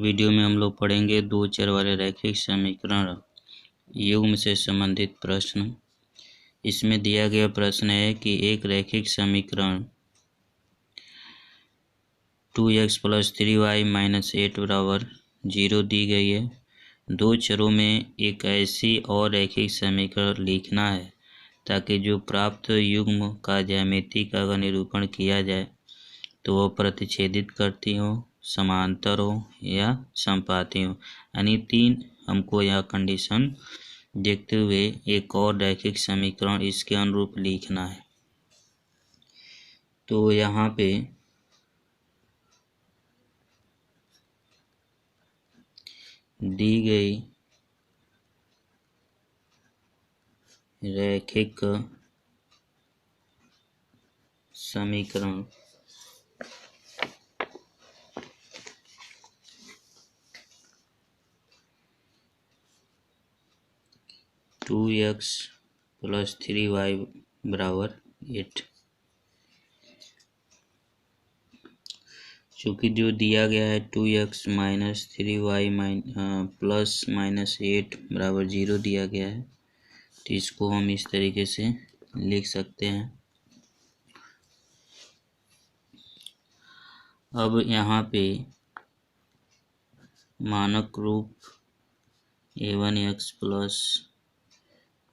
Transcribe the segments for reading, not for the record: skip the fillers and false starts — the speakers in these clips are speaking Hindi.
वीडियो में हम लोग पढ़ेंगे दो चर वाले रैखिक समीकरण युग्म से संबंधित प्रश्न। इसमें दिया गया प्रश्न है कि एक रैखिक समीकरण 2x + 3y - 8 = 0 दी गई है। दो चरों में एक ऐसी और रैखिक समीकरण लिखना है ताकि जो प्राप्त युग्म का ज्यामिति का अगर निरूपण किया जाए तो वह प्रतिच्छेदित करती हो, समांतर हो या समपाती हो। यानी तीन हमको यह कंडीशन देखते हुए एक और रैखिक समीकरण इसके अनुरूप लिखना है। तो यहाँ पे दी गई रैखिक समीकरण टू एक्स + 3y = 8। चूँकि जो दिया गया है 2x - 3y ± 8 = 0 दिया गया है, तो इसको हम इस तरीके से लिख सकते हैं। अब यहाँ पे मानक रूप a1x +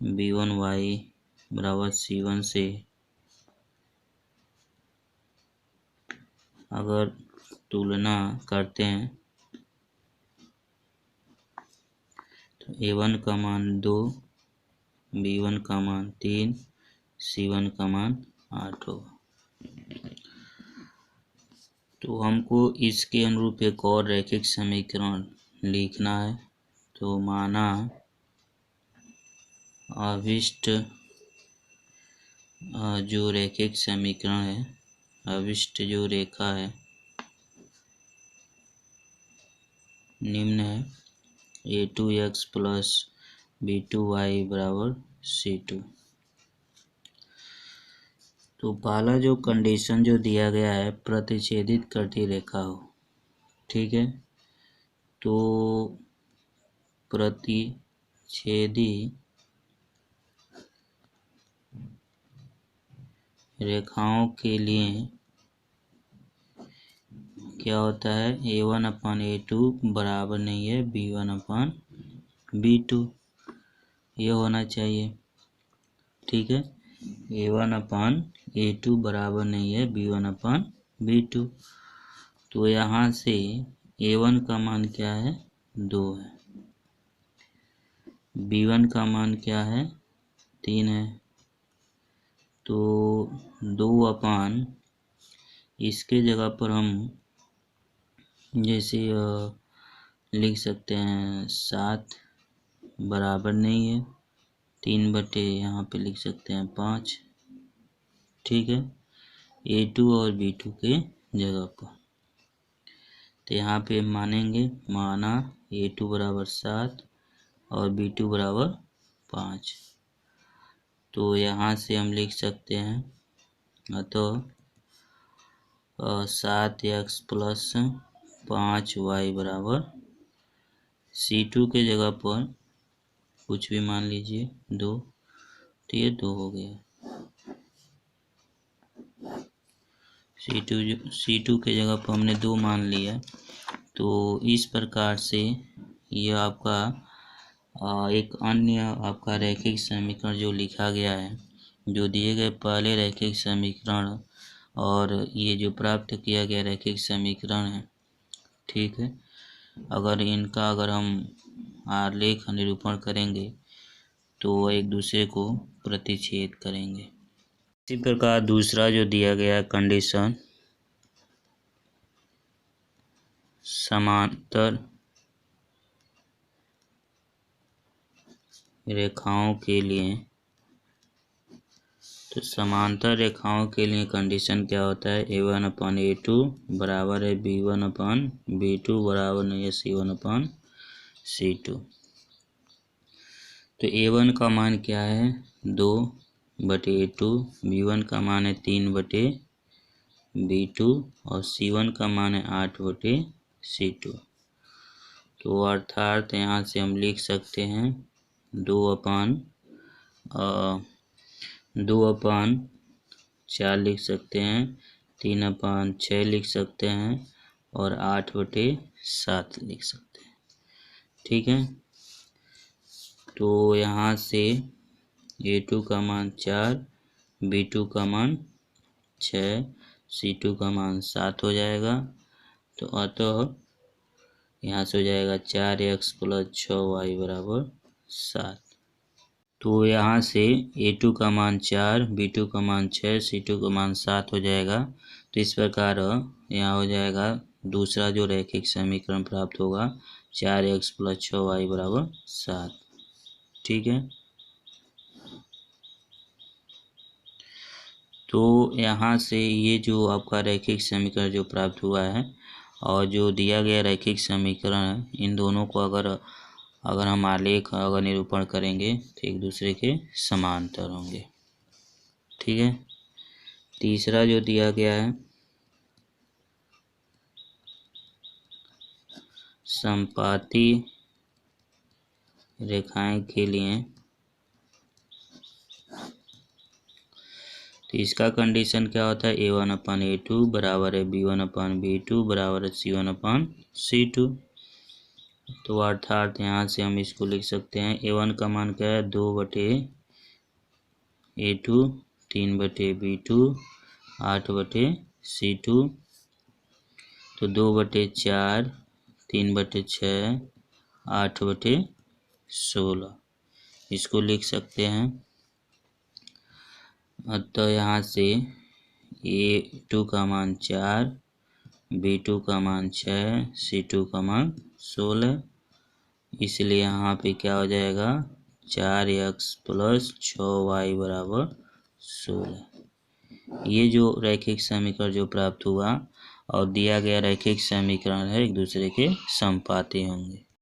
b1y = c1 से अगर तुलना करते हैं तो a1 का मान 2, b1 का मान 3, c1 का मान 8 होगा। तो हमको इसके अनुरूप एक और रैखिक समीकरण लिखना है। तो माना अभिष्ट जो रैखिक समीकरण है, अभिष्ट जो रेखा है निम्न है a2x + b2y = c2। तो पहला जो कंडीशन जो दिया गया है प्रतिच्छेदित करती रेखा हो, ठीक है। तो प्रतिच्छेदी रेखाओं के लिए क्या होता है, a1/a2 बराबर नहीं है b1/b2, ये होना चाहिए, ठीक है। a1/a2 बराबर नहीं है b1/b2। तो यहाँ से a1 का मान क्या है, 2 है, b1 का मान क्या है, 3 है। तो 2 इसके जगह पर हम जैसे लिख सकते हैं 7 बराबर नहीं है 3 बटे यहाँ पे लिख सकते हैं 5, ठीक है, a2 और b2 के जगह पर। तो यहाँ पे मानेंगे, माना a2 = 7 और b2 = 5। तो यहाँ से हम लिख सकते हैं अतः 7x + 5y = c2 के जगह पर कुछ भी मान लीजिए 2, तो ये 2 हो गया। C2 के जगह पर हमने 2 मान लिया। तो इस प्रकार से यह आपका एक अन्य आपका रैखिक समीकरण जो लिखा गया है, जो दिए गए पहले रैखिक समीकरण और ये जो प्राप्त किया गया रैखिक समीकरण है, ठीक है। अगर इनका हम आलेख निरूपण करेंगे तो एक दूसरे को प्रतिच्छेद करेंगे। इसी प्रकार दूसरा जो दिया गया कंडीशन समांतर रेखाओं के लिए, तो समांतर रेखाओं के लिए कंडीशन क्या होता है, a1/a2 बराबर है b1/b2 बराबर नहीं है c1/c2। तो a1 का मान क्या है, 2/a2, b1 का मान है 3/b2 और c1 का मान है 8/c2। तो अर्थात यहाँ से हम लिख सकते हैं 2/4 लिख सकते हैं, 3/6 लिख सकते हैं और 8/7 लिख सकते हैं। ठीक है, तो यहाँ से A2 का मान 4, B2 का मान 6, C2 का मान 7 हो जाएगा। तो अतः यहाँ से हो जाएगा 4x + 6y = 7। तो यहाँ से A2 का मान 4, B2 का मान 6, C2 का मान 7 हो जाएगा। तो इस प्रकार यहाँ हो जाएगा दूसरा जो रैखिक समीकरण प्राप्त होगा 4x + 6y = 7। ठीक है, तो यहाँ से ये जो आपका रैखिक समीकरण जो प्राप्त हुआ है और जो दिया गया रैखिक समीकरण है, इन दोनों को अगर हम आलेख अगर निरूपण करेंगे तो एक दूसरे के समांतर होंगे। ठीक है, तीसरा जो दिया गया है समपाती रेखाएं के लिए, तो इसका कंडीशन क्या होता है, A1/A2 बराबर है B1/B2 बराबर है C1/C2। तो अर्थात यहाँ से हम इसको लिख सकते हैं A1 का मान क्या है 2/A2, 3/B2, 8/C2। तो 2/4, 3/6, 8/16 इसको लिख सकते हैं। अतः यहाँ से A2 का मान 4, B2 का मान 6, C2 का मान 16, इसलिए यहाँ पे क्या हो जाएगा 4x + 6y = 16। ये जो रैखिक समीकरण जो प्राप्त हुआ और दिया गया रैखिक समीकरण है एक दूसरे के समपाती होंगे।